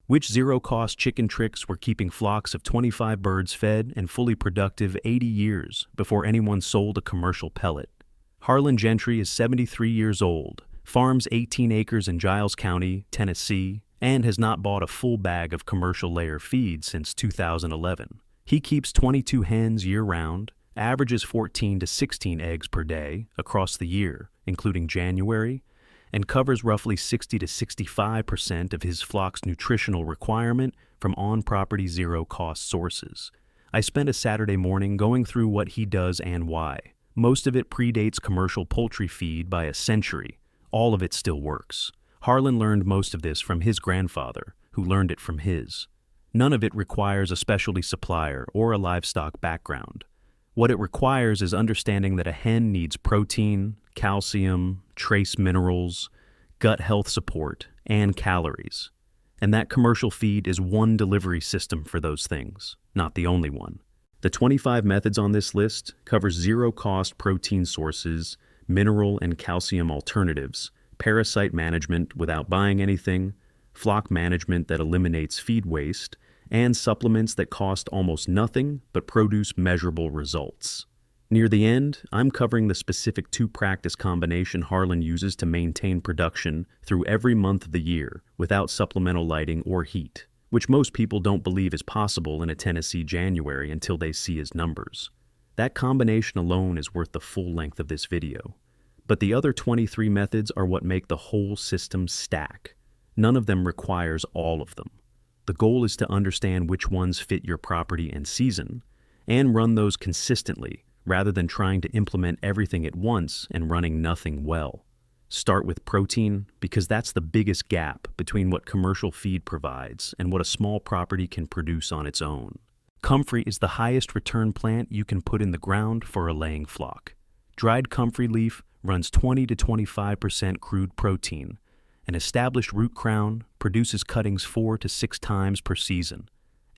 Which zero-cost chicken tricks were keeping flocks of 25 birds fed and fully productive 80 years before anyone sold a commercial pellet? Harlan Gentry is 73 years old, farms 18 acres in Giles County, Tennessee, and has not bought a full bag of commercial layer feed since 2011. He keeps 22 hens year-round, averages 14 to 16 eggs per day across the year, including January, and covers roughly 60 to 65% of his flock's nutritional requirement from on-property zero-cost sources. I spent a Saturday morning going through what he does and why. Most of it predates commercial poultry feed by a century. All of it still works. Harlan learned most of this from his grandfather, who learned it from his. None of it requires a specialty supplier or a livestock background. What it requires is understanding that a hen needs protein, calcium, trace minerals, gut health support, and calories. And that commercial feed is one delivery system for those things, not the only one. The 25 methods on this list covers zero-cost protein sources, mineral and calcium alternatives, parasite management without buying anything, flock management that eliminates feed waste, and supplements that cost almost nothing but produce measurable results. Near the end, I'm covering the specific two-practice combination Harlan uses to maintain production through every month of the year without supplemental lighting or heat, which most people don't believe is possible in a Tennessee January until they see his numbers. That combination alone is worth the full length of this video. But the other 23 methods are what make the whole system stack. None of them requires all of them. The goal is to understand which ones fit your property and season, and run those consistently, rather than trying to implement everything at once and running nothing well. Start with protein, because that's the biggest gap between what commercial feed provides and what a small property can produce on its own. Comfrey is the highest return plant you can put in the ground for a laying flock. Dried comfrey leaf runs 20 to 25% crude protein. An established root crown produces cuttings 4 to 6 times per season.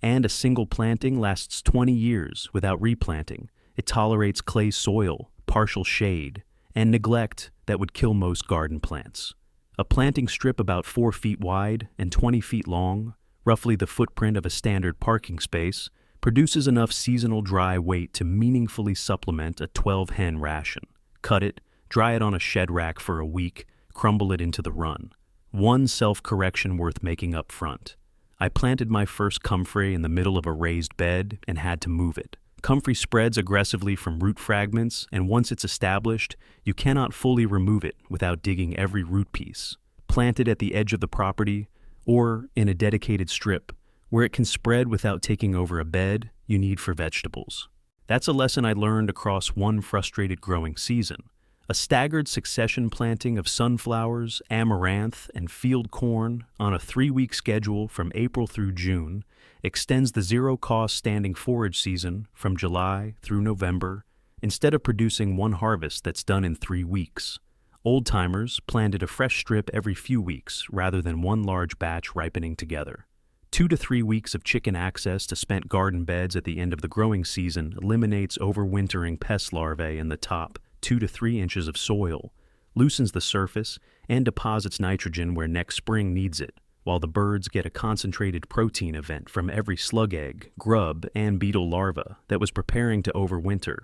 And a single planting lasts 20 years without replanting. It tolerates clay soil, partial shade, and neglect that would kill most garden plants. A planting strip about 4 feet wide and 20 feet long, roughly the footprint of a standard parking space, produces enough seasonal dry weight to meaningfully supplement a 12-hen ration. Cut it, dry it on a shed rack for a week, crumble it into the run. One self-correction worth making up front. I planted my first comfrey in the middle of a raised bed and had to move it. Comfrey spreads aggressively from root fragments, and once it's established, you cannot fully remove it without digging every root piece. Plant it at the edge of the property, or in a dedicated strip, where it can spread without taking over a bed you need for vegetables. That's a lesson I learned across one frustrated growing season. A staggered succession planting of sunflowers, amaranth, and field corn on a 3-week schedule from April through June extends the zero-cost standing forage season from July through November, instead of producing one harvest that's done in 3 weeks. Old-timers planted a fresh strip every few weeks rather than one large batch ripening together. 2 to 3 weeks of chicken access to spent garden beds at the end of the growing season eliminates overwintering pest larvae in the top 2 to 3 inches of soil, loosens the surface, and deposits nitrogen where next spring needs it, while the birds get a concentrated protein event from every slug egg, grub, and beetle larva that was preparing to overwinter.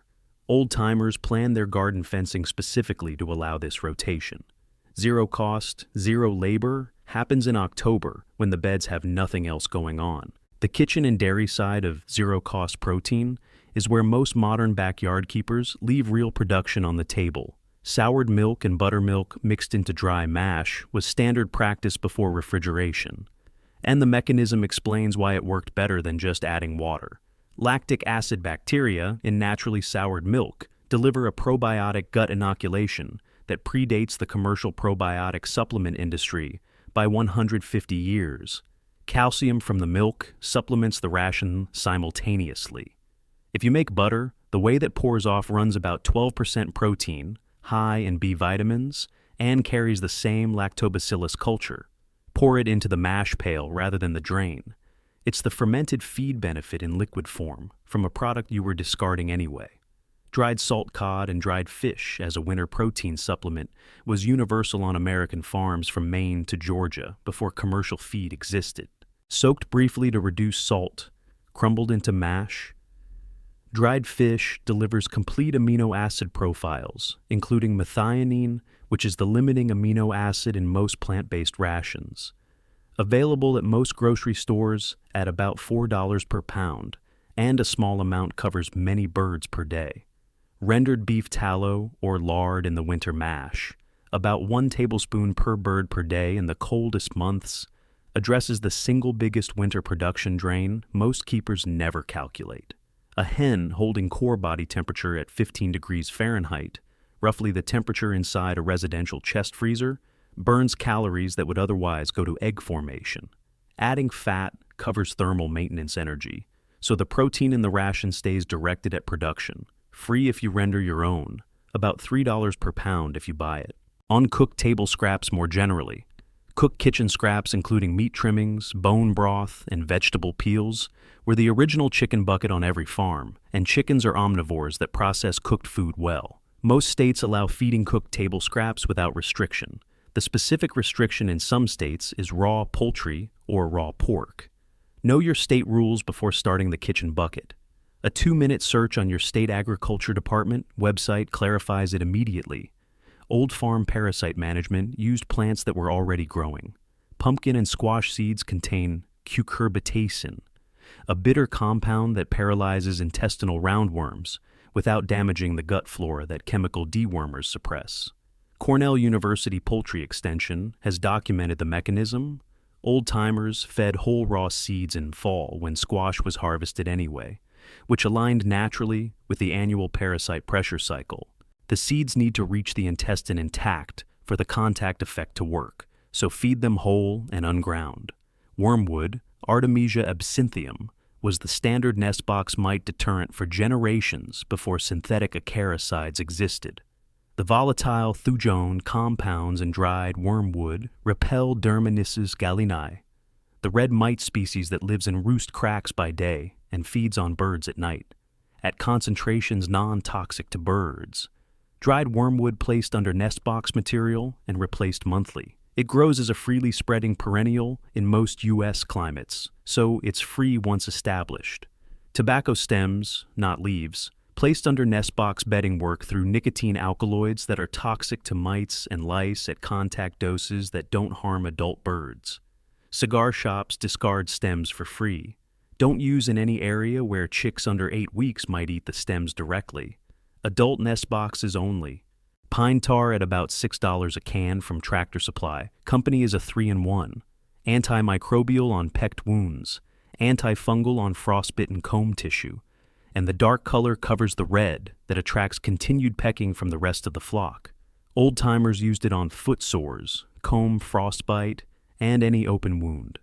Old-timers planned their garden fencing specifically to allow this rotation. Zero cost, zero labor happens in October when the beds have nothing else going on. The kitchen and dairy side of zero-cost protein is where most modern backyard keepers leave real production on the table. Soured milk and buttermilk mixed into dry mash was standard practice before refrigeration, and the mechanism explains why it worked better than just adding water. Lactic acid bacteria in naturally soured milk deliver a probiotic gut inoculation that predates the commercial probiotic supplement industry by 150 years. Calcium from the milk supplements the ration simultaneously. If you make butter, the whey that pours off runs about 12% protein, high in B vitamins, and carries the same lactobacillus culture. Pour it into the mash pail rather than the drain. It's the fermented feed benefit in liquid form from a product you were discarding anyway. Dried salt cod and dried fish as a winter protein supplement was universal on American farms from Maine to Georgia before commercial feed existed. Soaked briefly to reduce salt, crumbled into mash. Dried fish delivers complete amino acid profiles, including methionine, which is the limiting amino acid in most plant-based rations. Available at most grocery stores at about $4 per pound, and a small amount covers many birds per day. Rendered beef tallow or lard in the winter mash, about 1 tablespoon per bird per day in the coldest months, addresses the single biggest winter production drain most keepers never calculate. A hen holding core body temperature at 15 degrees Fahrenheit, roughly the temperature inside a residential chest freezer, burns calories that would otherwise go to egg formation. Adding fat covers thermal maintenance energy, so the protein in the ration stays directed at production, free if you render your own, about $3 per pound if you buy it. Uncooked table scraps more generally. Cooked kitchen scraps including meat trimmings, bone broth, and vegetable peels were the original chicken bucket on every farm, and chickens are omnivores that process cooked food well. Most states allow feeding cooked table scraps without restriction. The specific restriction in some states is raw poultry or raw pork. Know your state rules before starting the kitchen bucket. A 2-minute search on your state agriculture department website clarifies it immediately. Old Farm Parasite Management used plants that were already growing. Pumpkin and squash seeds contain cucurbitacin, a bitter compound that paralyzes intestinal roundworms without damaging the gut flora that chemical dewormers suppress. Cornell University Poultry Extension has documented the mechanism. Old-timers fed whole raw seeds in fall when squash was harvested anyway, which aligned naturally with the annual parasite pressure cycle. The seeds need to reach the intestine intact for the contact effect to work, so feed them whole and unground. Wormwood, Artemisia absinthium, was the standard nest box mite deterrent for generations before synthetic acaricides existed. The volatile thujone compounds in dried wormwood repel Dermanissus gallinae, the red mite species that lives in roost cracks by day and feeds on birds at night, at concentrations non-toxic to birds. Dried wormwood placed under nest box material and replaced monthly. It grows as a freely spreading perennial in most U.S. climates, so it's free once established. Tobacco stems, not leaves, placed under nest box bedding work through nicotine alkaloids that are toxic to mites and lice at contact doses that don't harm adult birds. Cigar shops discard stems for free. Don't use in any area where chicks under 8 weeks might eat the stems directly. Adult nest boxes only. Pine tar at about $6 a can from Tractor Supply. Company is a 3-in-1. Antimicrobial on pecked wounds. Antifungal on frostbitten comb tissue. And the dark color covers the red that attracts continued pecking from the rest of the flock. Old-timers used it on foot sores, comb frostbite, and any open wound.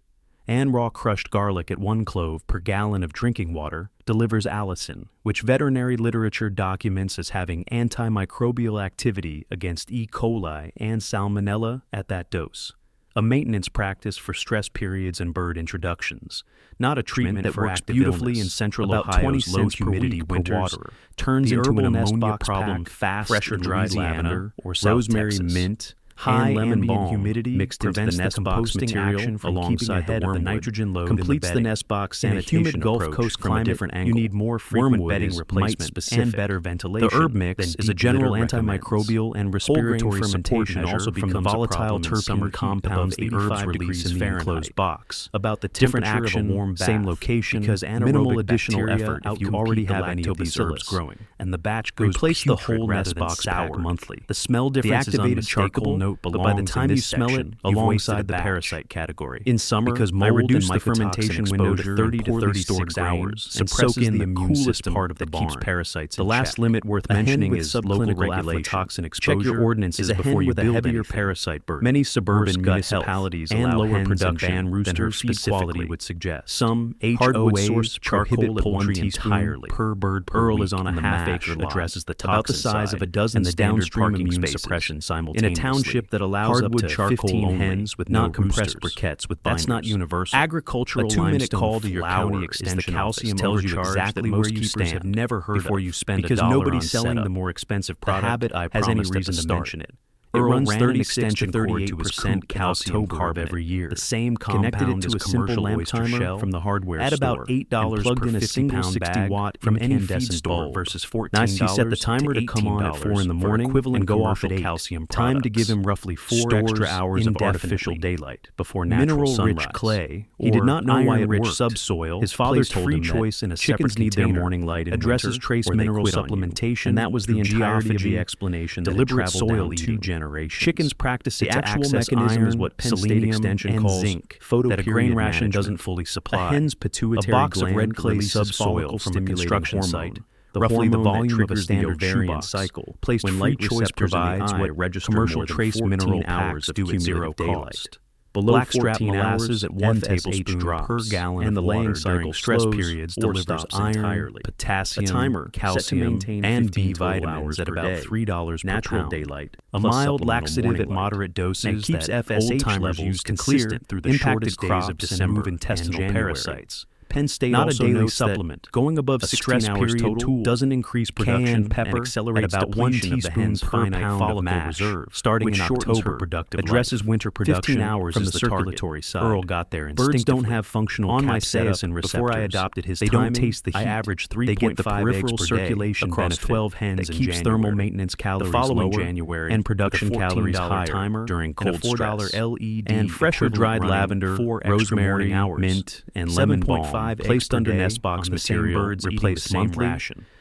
And raw crushed garlic at 1 clove per gallon of drinking water delivers allicin, which veterinary literature documents as having antimicrobial activity against E. coli and salmonella at that dose. A maintenance practice for stress periods and bird introductions, not a treatment that works beautifully in central Ohio's low humidity winters, turns into an ammonia problem fast fresher dried lavender or rosemary mint, high lemon balm humidity mixed into the nest box material alongside the wormwood, nitrogen load completes the nest box sanitation humid Gulf Coast from a different angle. You need more frequent bedding replacement and better ventilation. The herb mix is a general antimicrobial and respiratory fermentation also from the volatile terpene compounds the herbs release in the enclosed box. About the different action, warm bath, same location, because minimal additional effort if you already have any of these herbs growing, and the batch goes replace the whole nest box pack monthly. The smell difference is unmistakable. But by the time you smell it, alongside the parasite category. In summer, because I reduce the fermentation window to 30 to 36 hours and suppresses the immune system part of the barn. Keeps parasites in check. The last limit worth mentioning is local aflatoxin exposure. Check your ordinances before you build a heavier parasite burden. Many suburban municipalities and lower production ban roosters feed quality would suggest. Some HOAs prohibit poultry entirely per bird per week, is on a half-acre lot, addresses the toxin size of a dozen and the downstream immune suppression simultaneously. In a township that allows hardwood up to 15 hens with not compressed briquettes with binders. That's not universal. Agricultural a 2-minute call to your county extension is the calcium tells you exactly where you stand have never heard before you spend because nobody's selling the more expensive product. The habit I has any reason to mention it. It runs 36 to 38% calcium carb every year. The same compound as a commercial lamp timer from the hardware store. At about $8 plugged in a single 60-watt from any feed store versus $14. Nice, you set the timer to come on at 4 in the morning and go off at 8. Calcium time to give him roughly 4 extra hours of artificial daylight before natural sunrise. Mineral-rich clay. He did not know why it rich subsoil. His father's free choice in a chickens need their morning light in addresses trace mineral supplementation, and that was the entirety of the explanation. Deliberate soil 2 generations. Chickens practice the actual mechanism is what Penn State Extension calls zinc, that a grain ration doesn't fully supply. A hen's pituitary box of red clay subsoil from a construction site, roughly the volume of a standard ovarian cycle, placed when light choice provides what commercial trace mineral hours do at 0 cost. Below 14 hours at 1 tablespoon per gallon and the laying cycle stress periods delivers iron, potassium, calcium, and B vitamins at about $3 per natural pound. Daylight, a mild laxative at moderate doses and keeps FSH levels consistent through the shortest days of December and intestinal parasites. Penn State not also a daily supplement. Going above 16 hours total doesn't increase production and accelerates about 1 teaspoon per pound of mash, starting in October. Productive addresses winter production 15 hours from the circulatory side. Earl got there instinctively. Birds don't have functional on my capsaicin receptors. Before I adopted his they don't taste the heat. I average 3.5 eggs per circulation across 12 hens that keeps thermal maintenance calories the following lower January and production calories higher timer during cold stress. LED and fresher dried lavender, rosemary, mint, and lemon balm. Placed under nest box material, replaced monthly,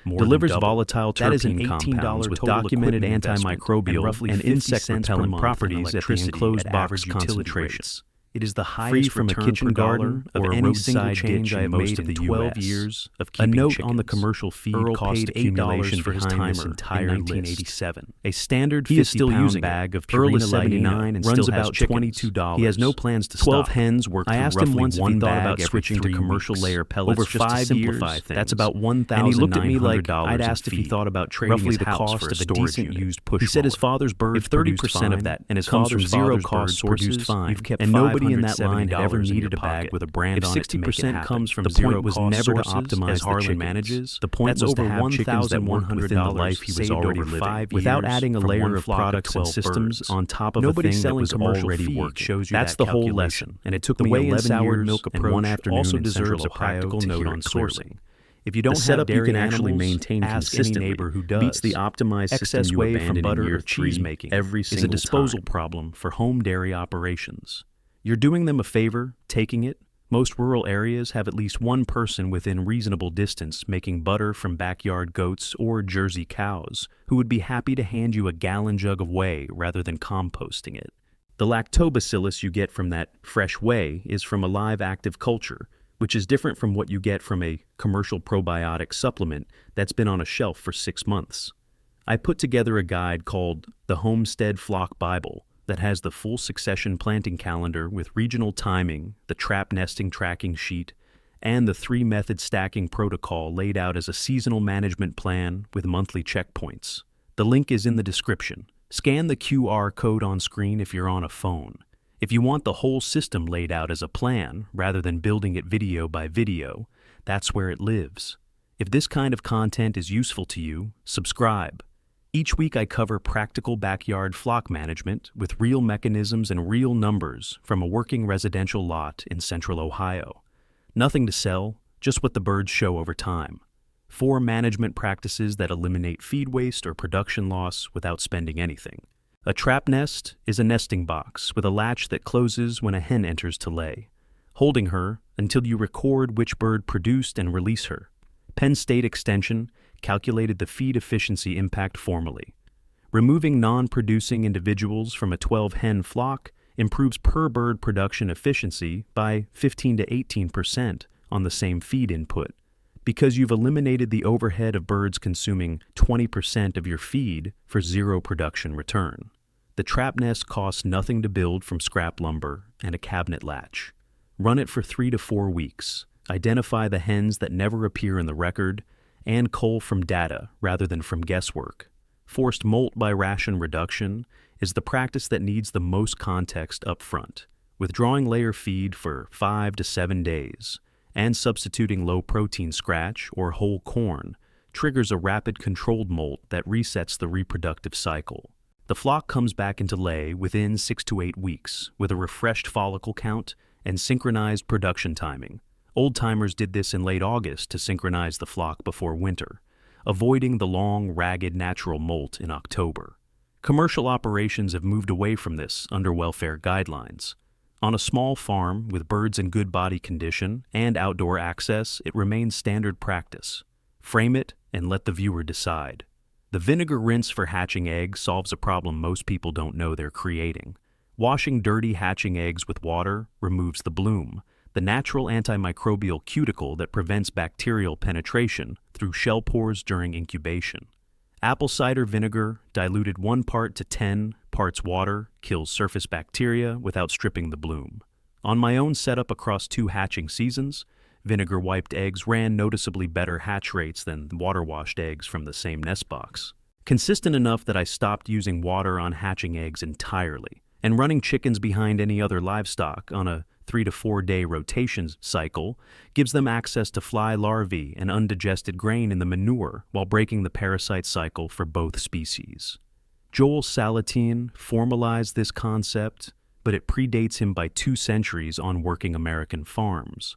delivers volatile terpene compounds with documented antimicrobial and insect repellent properties at the enclosed box concentrations. It is the highest from a kitchen garden of any single change I have made in 12 years of keeping chickens. A note on the commercial feed cost $8 for his timer in 1987. A standard 50-pound bag of Purina 79 and runs about $22. He has no plans to stop. 12 hens work through roughly once one thought about switching to commercial layer pellets over 5 years. That's about $1,900. And he looked at me like I'd asked if he thought about trading his house for a storage unit. He said his father's birds produced 30% of that, and his father's zero-cost sources produced fine, and nobody in that line had ever needed a bag with a brand on it to make it happen. If 60% comes from zero cost never to optimize Harlan manages. The point was to have $1,100 within the life he was already living, without adding a layer of products and systems on top of a thing that was already working. That's the whole lesson, and it took me 11 years milk and one afternoon also deserves a practical note on sourcing. If you don't have dairy you can actually maintain consistently, neighbor who does. Beats the optimized excess whey from butter or cheese making every single is a disposal problem for home dairy operations. You're doing them a favor, taking it. Most rural areas have at least one person within reasonable distance making butter from backyard goats or Jersey cows who would be happy to hand you a gallon jug of whey rather than composting it. The lactobacillus you get from that fresh whey is from a live active culture, which is different from what you get from a commercial probiotic supplement that's been on a shelf for 6 months. I put together a guide called The Homestead Flock Bible that has the full succession planting calendar with regional timing, the trap nesting tracking sheet, and the 3-method stacking protocol laid out as a seasonal management plan with monthly checkpoints. The link is in the description. Scan the QR code on screen if you're on a phone. If you want the whole system laid out as a plan, rather than building it video by video, that's where it lives. If this kind of content is useful to you, subscribe. Each week I cover practical backyard flock management with real mechanisms and real numbers from a working residential lot in central Ohio. Nothing to sell, just what the birds show over time. 4 management practices that eliminate feed waste or production loss without spending anything. A trap nest is a nesting box with a latch that closes when a hen enters to lay, holding her until you record which bird produced and release her. Penn State Extension calculated the feed efficiency impact formally. Removing non-producing individuals from a 12-hen flock improves per-bird production efficiency by 15 to 18% on the same feed input, because you've eliminated the overhead of birds consuming 20% of your feed for zero production return. The trap nest costs nothing to build from scrap lumber and a cabinet latch. Run it for 3 to 4 weeks. Identify the hens that never appear in the record, and cull from data rather than from guesswork. Forced molt by ration reduction is the practice that needs the most context up front, withdrawing layer feed for 5 to 7 days, and substituting low-protein scratch or whole corn triggers a rapid controlled molt that resets the reproductive cycle. The The flock comes back into lay within 6 to 8 weeks with a refreshed follicle count and synchronized production timing. Old-timers did this in late August to synchronize the flock before winter, avoiding the long, ragged natural molt in October. Commercial operations have moved away from this under welfare guidelines. On a small farm with birds in good body condition and outdoor access, it remains standard practice. Frame it and let the viewer decide. The vinegar rinse for hatching eggs solves a problem most people don't know they're creating. Washing dirty hatching eggs with water removes the bloom, the natural antimicrobial cuticle that prevents bacterial penetration through shell pores during incubation. Apple cider vinegar, diluted 1 part to 10 parts water, kills surface bacteria without stripping the bloom. On my own setup across 2 hatching seasons, vinegar-wiped eggs ran noticeably better hatch rates than water-washed eggs from the same nest box. Consistent enough that I stopped using water on hatching eggs entirely, and running chickens behind any other livestock on a 3 to 4 day rotation cycle gives them access to fly larvae and undigested grain in the manure while breaking the parasite cycle for both species. Joel Salatin formalized this concept, but it predates him by 2 centuries on working American farms.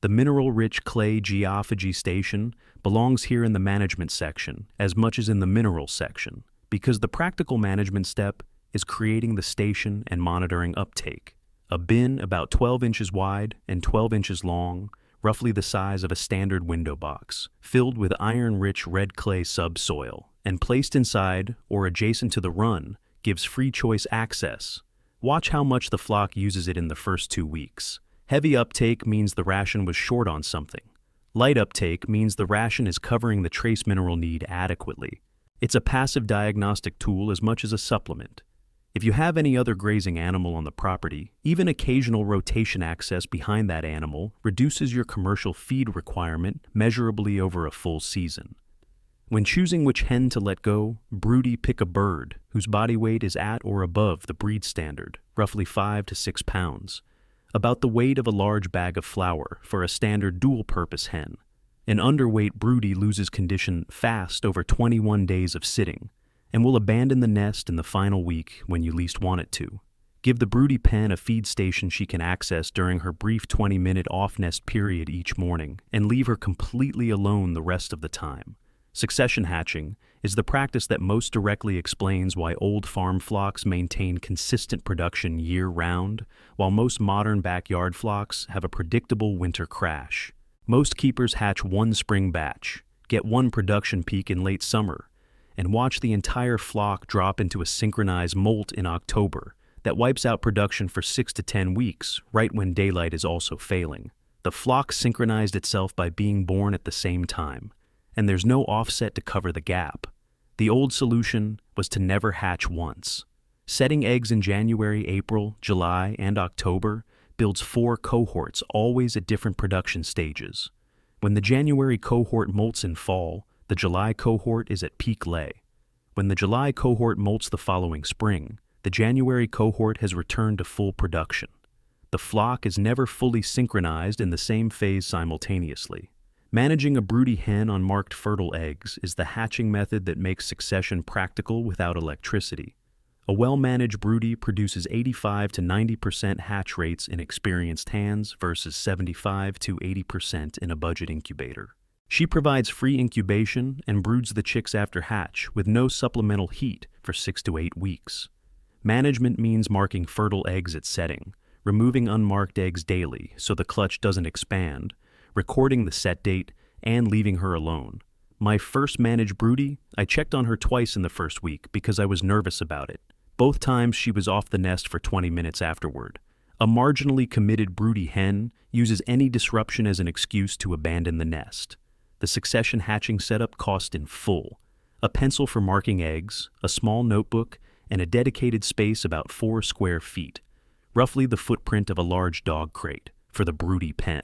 The mineral-rich clay geophagy station belongs here in the management section as much as in the mineral section, because the practical management step is creating the station and monitoring uptake. A bin about 12 inches wide and 12 inches long, roughly the size of a standard window box, filled with iron-rich red clay subsoil, and placed inside or adjacent to the run, gives free choice access. Watch how much the flock uses it in the first 2 weeks. Heavy uptake means the ration was short on something. Light uptake means the ration is covering the trace mineral need adequately. It's a passive diagnostic tool as much as a supplement. If you have any other grazing animal on the property, even occasional rotation access behind that animal reduces your commercial feed requirement measurably over a full season. When choosing which hen to let go, broody pick a bird whose body weight is at or above the breed standard, roughly 5 to 6 pounds, about the weight of a large bag of flour for a standard dual-purpose hen. An underweight broody loses condition fast over 21 days of sitting, and will abandon the nest in the final week when you least want it to. Give the broody pen a feed station she can access during her brief 20-minute off-nest period each morning, and leave her completely alone the rest of the time. Succession hatching is the practice that most directly explains why old farm flocks maintain consistent production year-round, while most modern backyard flocks have a predictable winter crash. Most keepers hatch 1 spring batch, get 1 production peak in late summer, and watch the entire flock drop into a synchronized molt in October that wipes out production for 6 to 10 weeks, right when daylight is also failing. The flock synchronized itself by being born at the same time, and there's no offset to cover the gap. The old solution was to never hatch once. Setting eggs in January, April, July, and October builds 4 cohorts, always at different production stages. When the January cohort molts in fall, the July cohort is at peak lay. When the July cohort molts the following spring, the January cohort has returned to full production. The flock is never fully synchronized in the same phase simultaneously. Managing a broody hen on marked fertile eggs is the hatching method that makes succession practical without electricity. A well-managed broody produces 85 to 90% hatch rates in experienced hands versus 75 to 80% in a budget incubator. She provides free incubation and broods the chicks after hatch with no supplemental heat for 6 to 8 weeks. Management means marking fertile eggs at setting, removing unmarked eggs daily so the clutch doesn't expand, recording the set date, and leaving her alone. My first managed broody, I checked on her twice in the first week because I was nervous about it. Both times she was off the nest for 20 minutes afterward. A marginally committed broody hen uses any disruption as an excuse to abandon the nest. The succession hatching setup cost in full: a pencil for marking eggs, a small notebook, and a dedicated space about 4 square feet, roughly the footprint of a large dog crate, for the broody pen.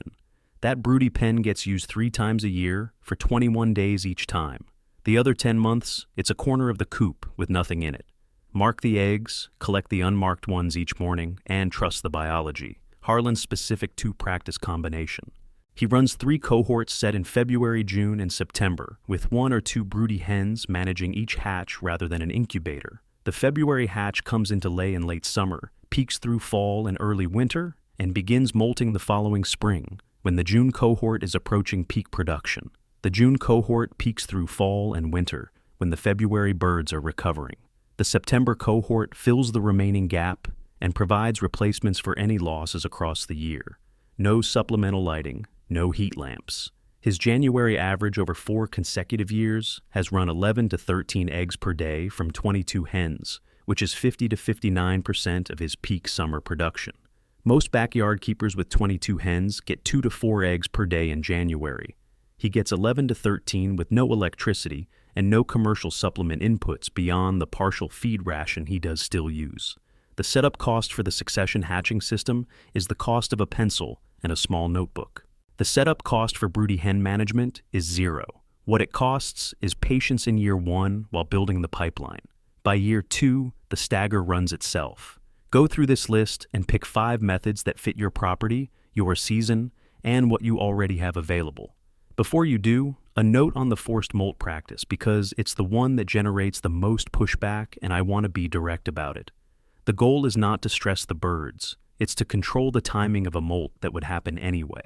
That broody pen gets used 3 times a year for 21 days each time. The other 10 months, it's a corner of the coop with nothing in it. Mark the eggs, collect the unmarked ones each morning, and trust the biology. Harlan's specific 2-practice combination. He runs 3 cohorts set in February, June, and September, with 1 or 2 broody hens managing each hatch rather than an incubator. The February hatch comes into lay in late summer, peaks through fall and early winter, and begins molting the following spring, when the June cohort is approaching peak production. The June cohort peaks through fall and winter, when the February birds are recovering. The September cohort fills the remaining gap and provides replacements for any losses across the year. No supplemental lighting, no heat lamps. His January average over 4 consecutive years has run 11 to 13 eggs per day from 22 hens, which is 50 to 59% of his peak summer production. Most backyard keepers with 22 hens get 2 to 4 eggs per day in January. He gets 11 to 13 with no electricity and no commercial supplement inputs beyond the partial feed ration he does still use. The setup cost for the succession hatching system is the cost of a pencil and a small notebook. The setup cost for broody hen management is zero. What it costs is patience in year 1 while building the pipeline. By year 2, the stagger runs itself. Go through this list and pick 5 methods that fit your property, your season, and what you already have available. Before you do, a note on the forced molt practice because it's the one that generates the most pushback and I want to be direct about it. The goal is not to stress the birds, it's to control the timing of a molt that would happen anyway.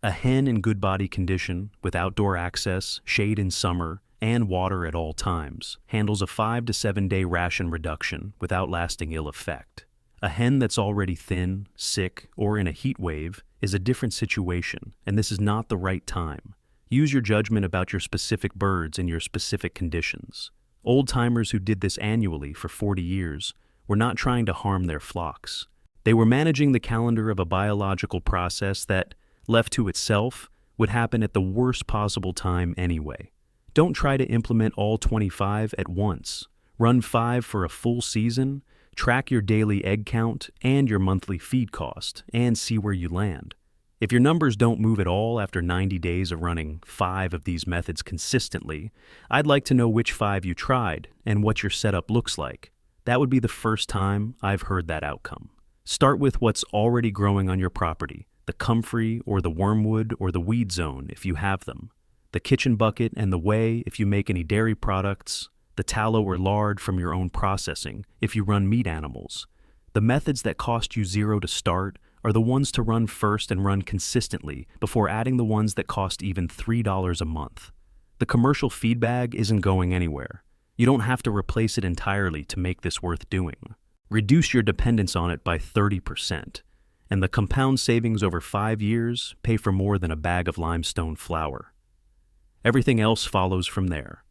A hen in good body condition, with outdoor access, shade in summer, and water at all times, handles a 5 to 7 day ration reduction without lasting ill effect. A hen that's already thin, sick, or in a heat wave is a different situation, and this is not the right time. Use your judgment about your specific birds and your specific conditions. Old-timers who did this annually for 40 years were not trying to harm their flocks. They were managing the calendar of a biological process that, left to itself, would happen at the worst possible time anyway. Don't try to implement all 25 at once. Run 5 for a full season, track your daily egg count and your monthly feed cost, and see where you land. If your numbers don't move at all after 90 days of running 5 of these methods consistently, I'd like to know which 5 you tried and what your setup looks like. That would be the first time I've heard that outcome. Start with what's already growing on your property, the comfrey or the wormwood or the weed zone if you have them, the kitchen bucket and the whey if you make any dairy products, the tallow or lard from your own processing if you run meat animals. The methods that cost you $0 to start are the ones to run first and run consistently before adding the ones that cost even $3 a month. The commercial feed bag isn't going anywhere. You don't have to replace it entirely to make this worth doing. Reduce your dependence on it by 30%, and the compound savings over 5 years pay for more than a bag of limestone flour. Everything else follows from there.